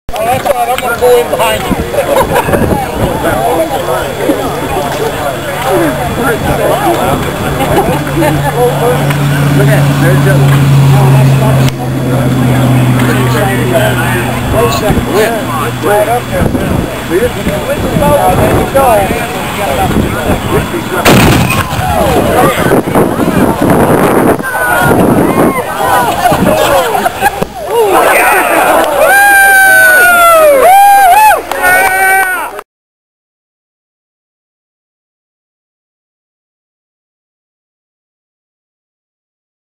Oh, that's all right. I'm going to go in behind you. Look at it. There's the other. Right up there. See it? There you go.